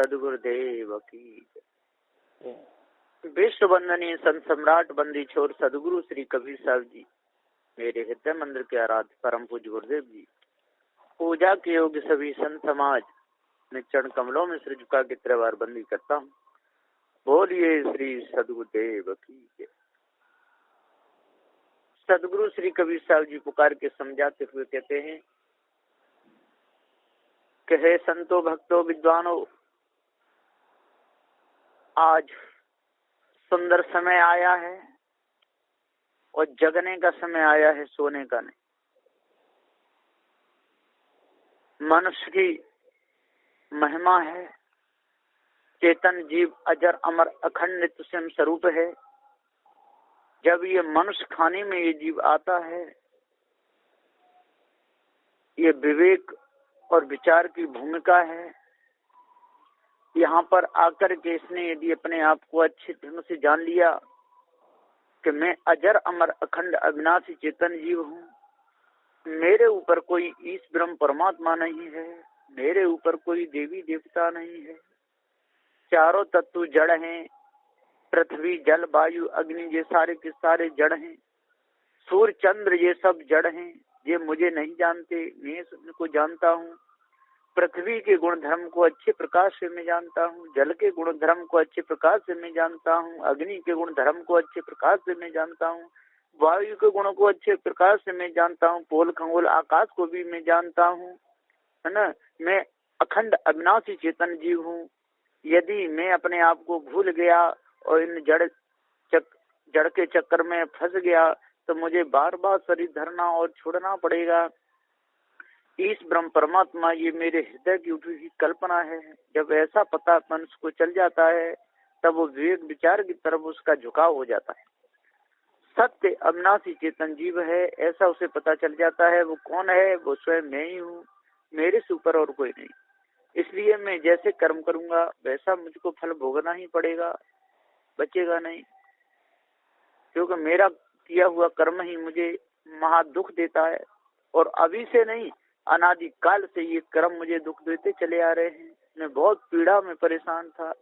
सदगुरुदेव की विश्व वंदनीय संत सम्राट बंदी छोर सदगुरु श्री कबीर साहब जी, मेरे हृदय मंदिर के आराध्य परम पूज्य गुरुदेव जी, पूजा के योग्य सभी संत समाज में चरण कमलों में सिर झुका के त्रिवार बंदी करता हूँ। बोलिए श्री सदगुरुदेव की जय। सदगुरु श्री कबीर साहब जी पुकार के समझाते हुए कहते हैं कि हे संतो भक्तों विद्वानों, आज सुंदर समय आया है और जगने का समय आया है, सोने का नहीं। मनुष्य की महिमा है, चेतन जीव अजर अमर अखंड नित्य स्वयं स्वरूप है। जब ये मनुष्य खाने में ये जीव आता है, ये विवेक और विचार की भूमिका है। यहाँ पर आकर के इसने यदि अपने आप को अच्छे ढंग से जान लिया कि मैं अजर अमर अखंड अविनाशी चेतन जीव हूँ, मेरे ऊपर कोई ईश ब्रह्म परमात्मा नहीं है, मेरे ऊपर कोई देवी देवता नहीं है, चारों तत्व जड़ हैं, पृथ्वी जल वायु अग्नि ये सारे के सारे जड़ हैं, सूर्य चंद्र ये सब जड़ हैं, ये मुझे नहीं जानते, मैं उनको जानता हूँ। पृथ्वी के गुण धर्म को अच्छे प्रकार से मैं जानता हूँ, जल के गुण धर्म को अच्छे प्रकार से मैं जानता हूँ, अग्नि के गुण धर्म को अच्छे प्रकार से मैं जानता हूँ, वायु के गुणों को अच्छे प्रकार से मैं जानता हूँ, पोल खंगोल आकाश को भी मैं जानता हूँ, है ना। मैं अखंड अविनाशी चेतन जीव हूँ। यदि मैं अपने आप को भूल गया और इन जड़ के चक्कर में फंस गया तो मुझे बार बार शरीर धरना और छोड़ना पड़ेगा। ईश ब्रह्म परमात्मा ये मेरे हृदय की उठी हुई कल्पना है। जब ऐसा पता मनुष्य को चल जाता है तब वो विवेक विचार की तरफ उसका झुकाव हो जाता है। सत्य अविनाशी चेतन जीव है, ऐसा उसे पता चल जाता है। वो कौन है? वो स्वयं मैं ही हूँ, मेरे से ऊपर और कोई नहीं। इसलिए मैं जैसे कर्म करूंगा वैसा मुझको फल भोगना ही पड़ेगा, बचेगा नहीं। क्योंकि मेरा किया हुआ कर्म ही मुझे महा दुख देता है और अभी से नहीं, अनादि काल से ये कर्म मुझे दुख देते चले आ रहे हैं। मैं बहुत पीड़ा में परेशान था।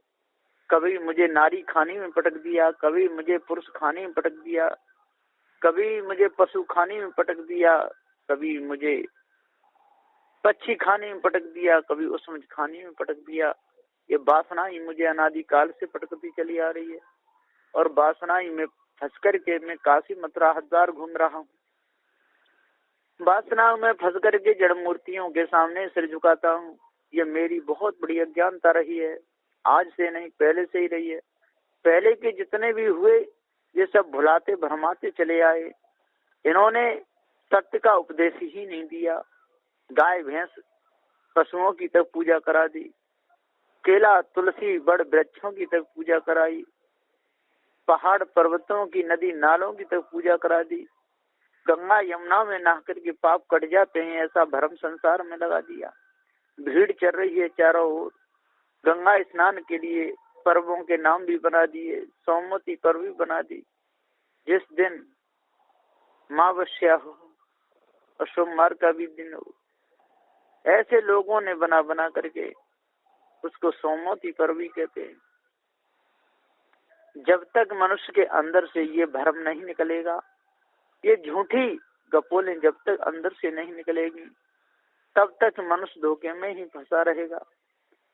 कभी मुझे नारी खाने में पटक दिया, कभी मुझे पुरुष खाने में पटक दिया, कभी मुझे पशु खाने में पटक दिया, कभी मुझे पक्षी खाने में पटक दिया, कभी उसमें खाने में पटक दिया। ये वासना ही मुझे अनादि काल से पटकती चली आ रही है और वासना ही में फंस करके मैं काशी मथुरा हरिद्वार घूम रहा हूँ। वासना में फंस करके जड़ मूर्तियों के सामने सिर झुकाता हूँ। ये मेरी बहुत बड़ी अज्ञानता रही है, आज से नहीं पहले से ही रही है। पहले के जितने भी हुए ये सब भुलाते भरमाते चले आए। इन्होंने सत्य का उपदेश ही नहीं दिया। गाय भैंस पशुओं की तक पूजा करा दी, केला तुलसी बड़ वृक्षों की तक पूजा कराई, पहाड़ पर्वतों की नदी नालों की तक पूजा करा दी। गंगा यमुना में नहा करके पाप कट जाते हैं, ऐसा भ्रम संसार में लगा दिया। भीड़ चल रही है चारों ओर। गंगा स्नान के लिए पर्वों के नाम भी बना दिए, सोमवती पर्व भी बना दी। जिस दिन अमावस्या हो और सोमवार का भी दिन हो, ऐसे लोगों ने बना बना करके उसको सोमवती पर्व भी कहते हैं। जब तक मनुष्य के अंदर से ये भ्रम नहीं निकलेगा, ये झूठी गपोलें जब तक अंदर से नहीं निकलेगी, तब तक मनुष्य धोखे में ही फंसा रहेगा,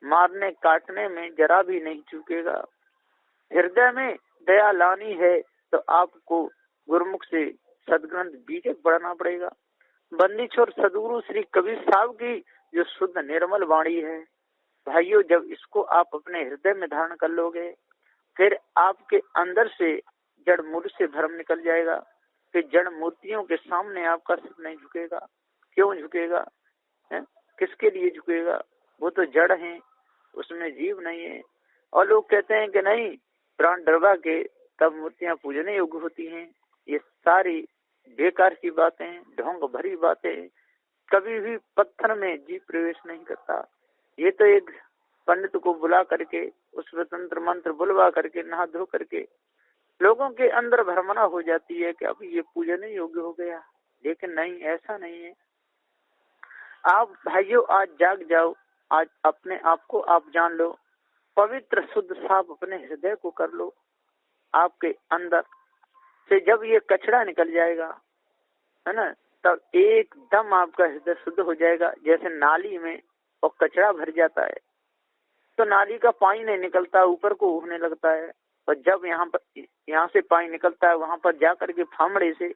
मारने काटने में जरा भी नहीं चूकेगा। हृदय में दया लानी है तो आपको गुरुमुख से सदग्रंथ बीजक पढ़ना पड़ेगा। बंदी छोर सदगुरु श्री कबीर साहब की जो शुद्ध निर्मल वाणी है, भाइयों, जब इसको आप अपने हृदय में धारण कर लोगे, फिर आपके अंदर से जड़ मूल से भ्रम निकल जाएगा। फिर जड़ मूर्तियों के सामने आपका सिर नहीं झुकेगा। क्यों झुकेगा? है? किसके लिए झुकेगा? वो तो जड़ है, उसमें जीव नहीं है। और लोग कहते हैं कि नहीं, प्राण डरवा के तब मूर्तियां पूजने योग्य होती हैं। ये सारी बेकार की बातें, ढोंग भरी बातें। कभी भी पत्थर में जीव प्रवेश नहीं करता। ये तो एक पंडित को बुला करके उस तंत्र मंत्र बुलवा करके नहा धो करके लोगों के अंदर भ्रमणा हो जाती है कि अब ये पूजने योग्य हो गया। लेकिन नहीं, ऐसा नहीं है। आप भाइयों आज जाग जाओ, आज अपने आप को आप जान लो पवित्र शुद्ध साफ अपने हृदय को कर लो। आपके अंदर से जब ये कचरा निकल जाएगा, है ना, तब एकदम आपका हृदय शुद्ध हो जाएगा। जैसे नाली में और कचरा भर जाता है तो नाली का पानी नहीं निकलता, ऊपर को उठने लगता है। और जब यहाँ से पानी निकलता है, वहां पर जाकर के फामड़े से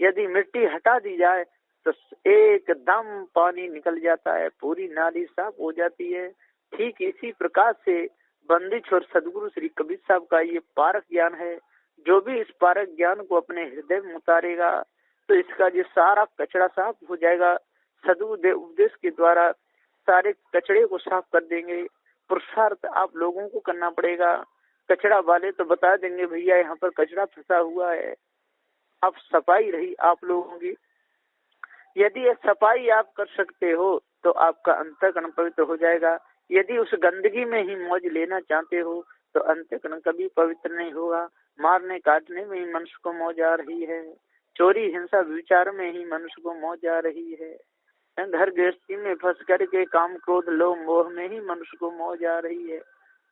यदि मिट्टी हटा दी जाए तो एकदम पानी निकल जाता है, पूरी नाली साफ हो जाती है। ठीक इसी प्रकार से बंदिश और सदगुरु श्री कबीर साहब का ये पारक ज्ञान है। जो भी इस पारक ज्ञान को अपने हृदय में उतारेगा तो इसका जो सारा कचरा साफ हो जाएगा। सदगुरु उपदेश के द्वारा सारे कचड़े को साफ कर देंगे। पुरुषार्थ आप लोगों को करना पड़ेगा। कचरा वाले तो बता देंगे भैया यहाँ पर कचरा फंसा हुआ है, अब सफाई रही आप लोगों की। यदि ये सफाई आप कर सकते हो तो आपका अंतःकरण पवित्र हो जाएगा। यदि उस गंदगी में ही मौज लेना चाहते हो तो अंतःकरण कभी पवित्र नहीं होगा। मारने काटने में ही मनुष्य को मौज आ रही है, चोरी हिंसा विचार में ही मनुष्य को मौज आ रही है, घर गृहस्थी में फंस करके काम क्रोध लोभ मोह में ही मनुष्य को मौज आ रही है।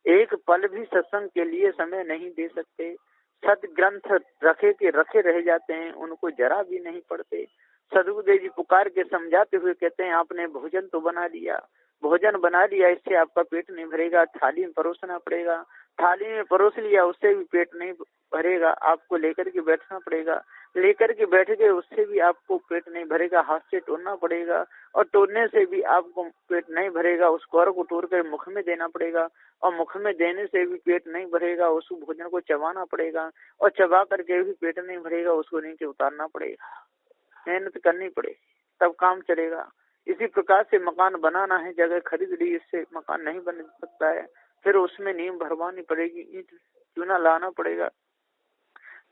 एक पल भी सत्संग के लिए समय नहीं दे सकते। सद ग्रंथ रखे रह जाते हैं, उनको जरा भी नहीं पढ़ते। सदगुरुदेव जी पुकार के समझाते हुए कहते हैं आपने भोजन तो बना लिया, भोजन बना लिया, इससे आपका पेट नहीं भरेगा, थाली में परोसना पड़ेगा। थाली में परोस लिया, उससे भी पेट नहीं भरेगा, आपको लेकर के बैठना पड़ेगा। लेकर के बैठ गए, उससे भी आपको पेट नहीं भरेगा, हाथ से तोड़ना पड़ेगा, और तोड़ने से भी आपको पेट नहीं भरेगा, उस कौर को तोड़ कर मुख में देना पड़ेगा, और मुख में देने से भी पेट नहीं भरेगा, उस भोजन को चबाना पड़ेगा, और चबा करके भी पेट नहीं भरेगा, उसको नीचे उतारना पड़ेगा, मेहनत करनी पड़ेगी, तब काम चलेगा। इसी प्रकार से मकान बनाना है, जगह खरीद ली, इससे मकान नहीं बन सकता है, फिर उसमें नींव भरवानी पड़ेगी, ईंट चूना लाना पड़ेगा,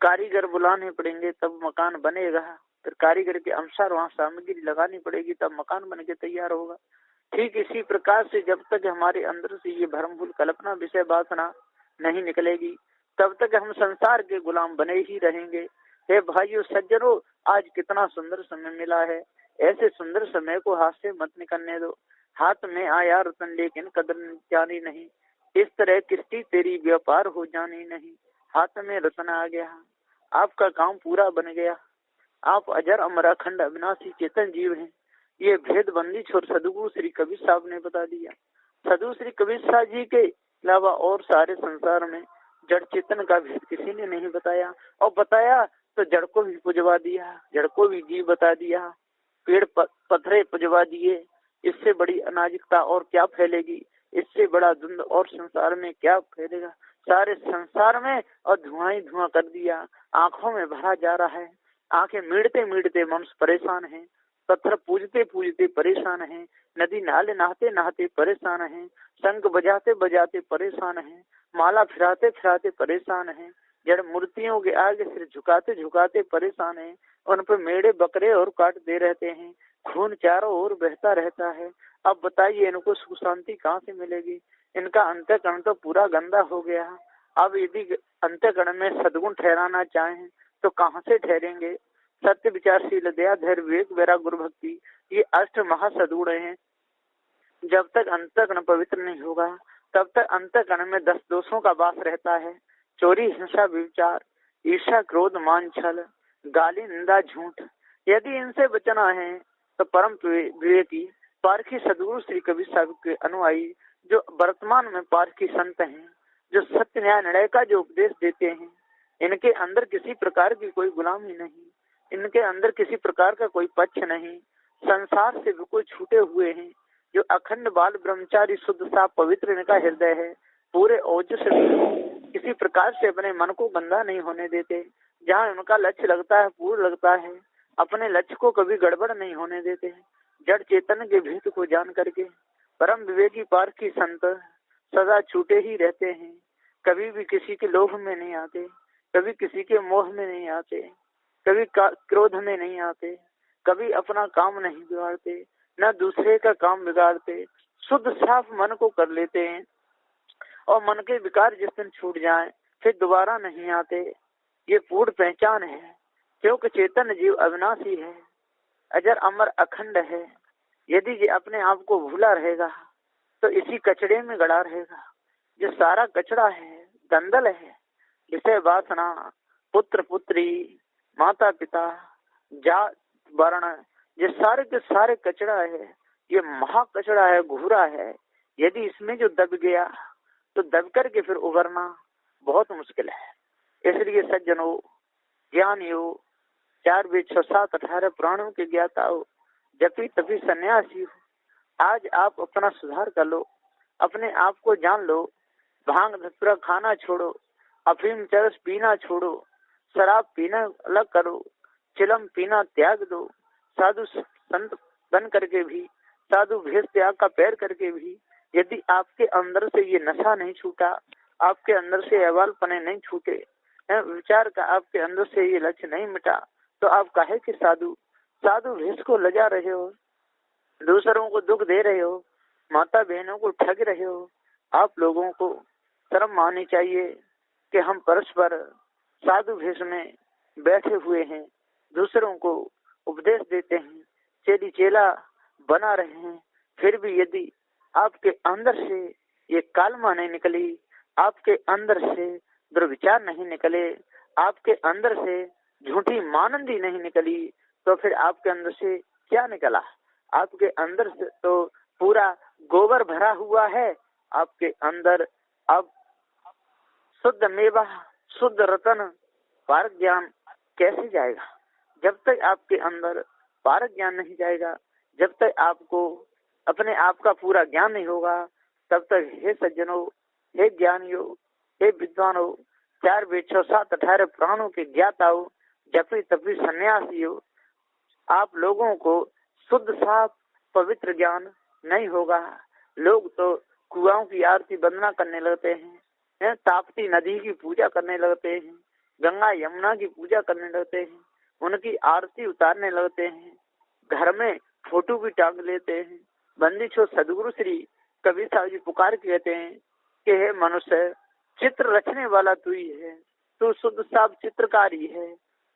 कारीगर बुलाने पड़ेंगे, तब मकान बनेगा। फिर कारीगर के अनुसार वहाँ सामग्री लगानी पड़ेगी, तब मकान बन के तैयार होगा। ठीक इसी प्रकार से जब तक हमारे अंदर से ये भ्रमभूल कल्पना विषय वासना नहीं निकलेगी, तब तक हम संसार के गुलाम बने ही रहेंगे। हे भाइयों सज्जनों, आज कितना सुंदर समय मिला है, ऐसे सुंदर समय को हाथ से मत निकलने दो। हाथ में आया रतन लेकिन कदर जानी नहीं, इस तरह किस्ती तेरी व्यापार हो जानी नहीं। हाथ में रतन आ गया, आपका काम पूरा बन गया, आप अजर अमर अखंड अविनाशी चेतन जीव हैं। ये भेद बंदिश और सदगुरु श्री कबीर साहब ने बता दिया। सदगुरु श्री कबीर साहब जी के अलावा और सारे संसार में जड़ चेतन का भेद किसी ने नहीं बताया, और बताया तो जड़ को भी पुजवा दिया, जड़ को भी जीव बता दिया, पेड़ पत्थरे पुजवा दिए। इससे बड़ी अनाजिकता और क्या फैलेगी, इससे बड़ा धुंध और संसार में क्या फैलेगा। सारे संसार में और धुआं ही धुआं कर दिया, आंखों में भरा जा रहा है, आंखें मीड़ते मीड़ते मनुष्य परेशान है, पत्थर पूजते पूजते परेशान है, नदी नाले नहाते नहाते परेशान है, शंख बजाते बजाते परेशान है, माला फिराते फिराते परेशान है, जड़ मूर्तियों के आगे सिर झुकाते झुकाते परेशान है, उन पर मेढ़े बकरे और काटते रहते हैं, खून चारों ओर बहता रहता है। अब बताइए इनको सुख शांति कहाँ से मिलेगी। इनका अंतःकरण तो पूरा गंदा हो गया। अब यदि अंतःकरण में सद्गुण ठहराना चाहें तो कहाँ से ठहरेंगे। सत्य विचारशील दया धैर्य विवेक वैराग्य गुरु भक्ति, ये अष्ट महासद्गुण हैं। जब तक अंतःकरण पवित्र नहीं होगा तब तक अंतःकरण में 10 दोषों का वास रहता है। चोरी हिंसा व्यभिचार ईर्ष्या क्रोध मान छल गाली निंदा झूठ। यदि इनसे बचना है तो परम विवेकी पारखी सदगुरु श्री कबीर साहब के अनुयायी जो वर्तमान में पारखी संत हैं, जो सत्य न्याय निर्णय का जो उपदेश देते हैं, इनके अंदर किसी प्रकार की कोई गुलामी नहीं, इनके अंदर किसी प्रकार का कोई पक्ष नहीं, संसार से बिल्कुल छूटे हुए हैं, जो अखंड बाल ब्रह्मचारी शुद्ध साफ पवित्र इनका हृदय है, पूरे ओजस से किसी प्रकार से अपने मन को गंदा नहीं होने देते। जहाँ उनका लक्ष्य लगता है पूर्ण लगता है, अपने लक्ष्य को कभी गड़बड़ नहीं होने देते। जड़ चेतन के भेद को जान करके परम विवेकी पारखी संत सदा छूटे ही रहते हैं, कभी भी किसी के लोभ में नहीं आते, कभी किसी के मोह में नहीं आते, कभी क्रोध में नहीं आते, कभी अपना काम नहीं बिगाड़ते, न दूसरे का काम बिगाड़ते, शुद्ध साफ मन को कर लेते हैं, और मन के विकार जिस दिन छूट जाए फिर दोबारा नहीं आते। ये पूर्ण पहचान है, क्योंकि चेतन जीव अविनाशी है, अजर अमर अखंड है। यदि ये अपने आप को भूला रहेगा तो इसी कचड़े में गड़ा रहेगा। जो सारा कचड़ा है, दंदल है, विषय वासना, पुत्र पुत्री, माता पिता, जात वर्ण, ये सारे के सारे कचड़ा है, ये महा कचड़ा है, घूरा है। यदि इसमें जो दब गया तो दब करके फिर उभरना बहुत मुश्किल है। इसलिए सज्जनों, ज्ञानियों, 4 वेद 6 7 18 पुराणों के ज्ञाता हो, जपी तपी सन्यासी हो, आज आप अपना सुधार कर लो, अपने आप को जान लो। भांग धतूरा खाना छोड़ो, अफीम चरस पीना छोड़ो, शराब पीना अलग करो, चिलम पीना त्याग दो। साधु संत बन करके भी, साधु भेष त्याग का पैर करके भी यदि आपके अंदर से ये नशा नहीं छूटा, आपके अंदर से अहवालपने नहीं छूटे, विचार का आपके अंदर से ये लक्ष्य नहीं मिटा, तो आप काहे कि साधु भेष को लजा रहे हो, दूसरों को दुख दे रहे हो, माता बहनों को ठग रहे हो। आप लोगों को शर्म आनी चाहिए कि हम परस्पर साधु भेष में बैठे हुए हैं, दूसरों को उपदेश देते हैं, चेली चेला बना रहे हैं। फिर भी यदि आपके अंदर से ये कालमा नहीं निकली, आपके अंदर से दुर्विचार नहीं निकले, आपके अंदर से झूठी मानंदी नहीं निकली, तो फिर आपके अंदर से क्या निकला? आपके अंदर से तो पूरा गोबर भरा हुआ है। आपके अंदर अब शुद्ध मेवा, शुद्ध रतन, पारक ज्ञान कैसे जाएगा? जब तक आपके अंदर पारक ज्ञान नहीं जाएगा, जब तक आपको अपने आप का पूरा ज्ञान नहीं होगा, तब तक हे सज्जनों, हे ज्ञानियों, हे विद्वानों, 4 वेद 6 7 18 पुराणों के ज्ञाताओं, जपी तपी सन्यासियों, आप लोगों को शुद्ध साफ पवित्र ज्ञान नहीं होगा। लोग तो कुआओं की आरती वंदना करने लगते हैं, ताप्ती नदी की पूजा करने लगते हैं, गंगा यमुना की पूजा करने लगते हैं, उनकी आरती उतारने लगते हैं, घर में फोटो भी टांग लेते हैं। बंदी छो सदगुरु श्री कबीर साहब जी पुकार कहते हैं कि हे मनुष्य, चित्र रचने वाला तू ही है, तू शुद्ध साफ चित्रकारी है,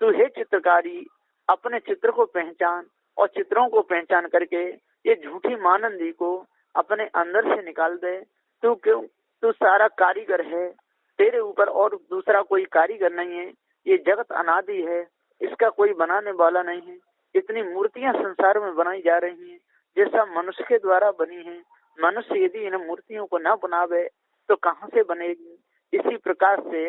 तू है चित्रकारी, अपने चित्र को पहचान और चित्रों को पहचान करके ये झूठी मानंदी को अपने अंदर से निकाल दे। तू सारा कारीगर है, तेरे ऊपर और दूसरा कोई कारीगर नहीं है। ये जगत अनादि है, इसका कोई बनाने वाला नहीं है। इतनी मूर्तियां संसार में बनाई जा रही हैं, जैसा मनुष्य के द्वारा बनी है। मनुष्य यदि इन मूर्तियों को न बनावे तो कहाँ से बनेगी? इसी प्रकार से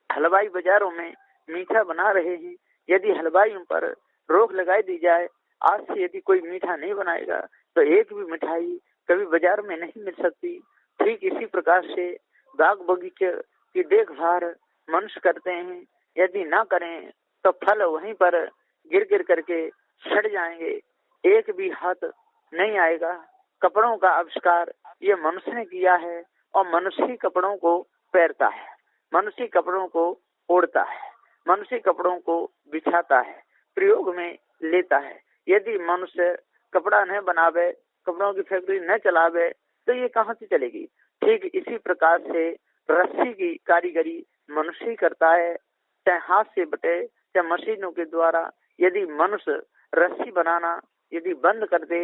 हलवाई बाजारों में मीठा बना रहे हैं, यदि हलवाइयों पर रोक लगाई दी जाए, आज से यदि कोई मीठा नहीं बनाएगा तो एक भी मिठाई कभी बाजार में नहीं मिल सकती। ठीक इसी प्रकार से बाग बगीचे की देखभाल मनुष्य करते हैं, यदि ना करें तो फल वहीं पर गिर गिर करके सड़ जाएंगे, एक भी हाथ नहीं आएगा। कपड़ों का आविष्कार ये मनुष्य ने किया है और मनुष्य ही कपड़ों को पहनता है, मनुष्य कपड़ों को ओढ़ता है, मनुष्य कपड़ों को बिछाता है, प्रयोग में लेता है। यदि मनुष्य कपड़ा न बनावे, कपड़ों की फैक्ट्री न चलावे, तो ये कहाँ से चलेगी? ठीक इसी प्रकार से रस्सी की कारीगरी मनुष्य ही करता है, चाहे हाथ से बटे चाहे मशीनों के द्वारा। यदि मनुष्य रस्सी बनाना यदि बंद कर दे,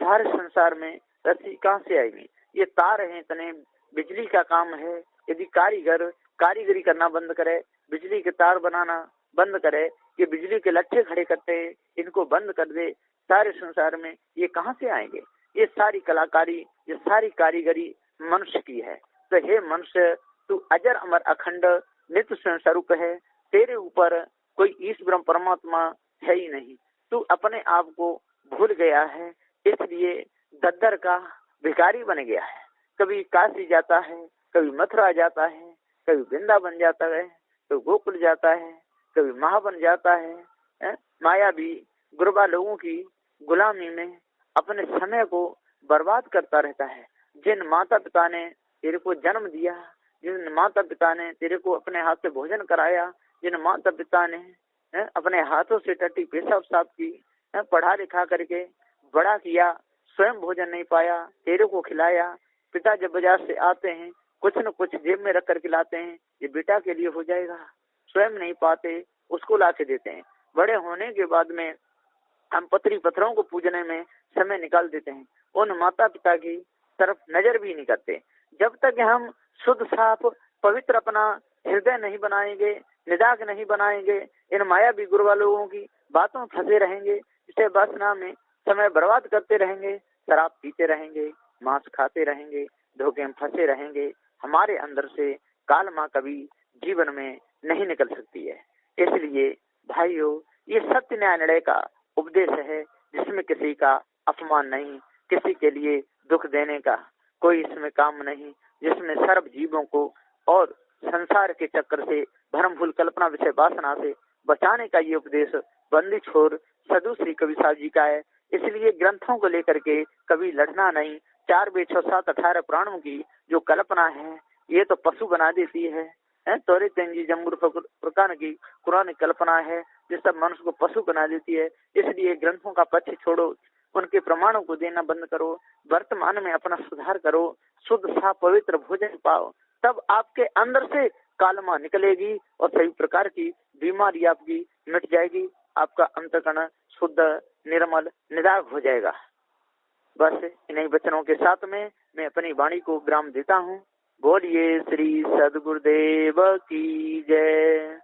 सारे संसार में रस्सी कहाँ से आएगी? ये तार हैं इतने, बिजली का काम है। यदि कारीगर कारीगरी करना बंद करे, बिजली के तार बनाना बंद करे, ये बिजली के लट्ठे खड़े करते हैं, इनको बंद कर दे, सारे संसार में ये कहाँ से आएंगे? ये सारी कलाकारी, ये सारी कारीगरी मनुष्य की है। तो हे मनुष्य, तू अजर अमर अखंड नित्य स्वयं स्वरूप है, तेरे ऊपर कोई ईश ब्रह्म परमात्मा है ही नहीं। तू अपने आप को भूल गया है, इसलिए दद्दर का भिखारी बन गया है। कभी काशी जाता है, कभी मथुरा जाता है, कभी वृंदावन जाता है, तो गोकुल जाता है, कभी महावन जाता है। माया भी गुरबा लोगों की गुलामी में अपने समय को बर्बाद करता रहता है। जिन माता पिता ने तेरे को जन्म दिया, जिन माता पिता ने तेरे को अपने हाथ से भोजन कराया, जिन माता पिता ने अपने हाथों से टट्टी पेशाब साफ की, पढ़ा लिखा करके बड़ा किया, स्वयं भोजन नहीं पाया, तेरे को खिलाया। पिता जब बाजार से आते हैं, कुछ न कुछ जेब में रख कर के लाते हैं, ये बेटा के लिए हो जाएगा, स्वयं नहीं पाते, उसको ला के देते हैं। बड़े होने के बाद में हम पत्थरों को पूजने में समय निकाल देते हैं, उन माता पिता की तरफ नजर भी नहीं करते। जब तक हम शुद्ध साफ पवित्र अपना हृदय नहीं बनाएंगे, निदाग नहीं बनाएंगे, इन मायावी गुरु लोगों की बातों में फंसे रहेंगे, इसे वासना में समय बर्बाद करते रहेंगे, शराब पीते रहेंगे, मांस खाते रहेंगे, धोखे में फंसे रहेंगे, हमारे अंदर से कालमा कभी जीवन में नहीं निकल सकती है। इसलिए भाइयों, ये सत्य न्याय निर्णय का उपदेश है, जिसमें किसी का अपमान नहीं, किसी के लिए दुख देने का कोई इसमें काम नहीं, जिसमें सर्व जीवों को और संसार के चक्कर से भ्रम भूल कल्पना विषय वासना से बचाने का ये उपदेश बंदी छोर सदु श्री कबीर साहब जी का है। इसलिए ग्रंथों को लेकर के कभी लड़ना नहीं। 4 वेद 6 7 18 पुराणों की जो कल्पना है ये तो पशु बना देती है, तोरे तेंजी जम्बूर प्रकार की कुरान कल्पना है जिस सब मनुष्य को पशु बना देती है। इसलिए ग्रंथों का पक्ष छोड़ो, उनके प्रमाणों को देना बंद करो, वर्तमान में अपना सुधार करो, शुद्ध साफ पवित्र भोजन पाओ, तब आपके अंदर से कालमा निकलेगी और सभी प्रकार की बीमारी आपकी मिट जाएगी, आपका अंतःकरण शुद्ध निर्मल निदाग हो जाएगा। बस इन्हीं वचनों के साथ में मैं अपनी वाणी को विराम देता हूँ। बोलिए श्री सद्गुरुदेव की जय।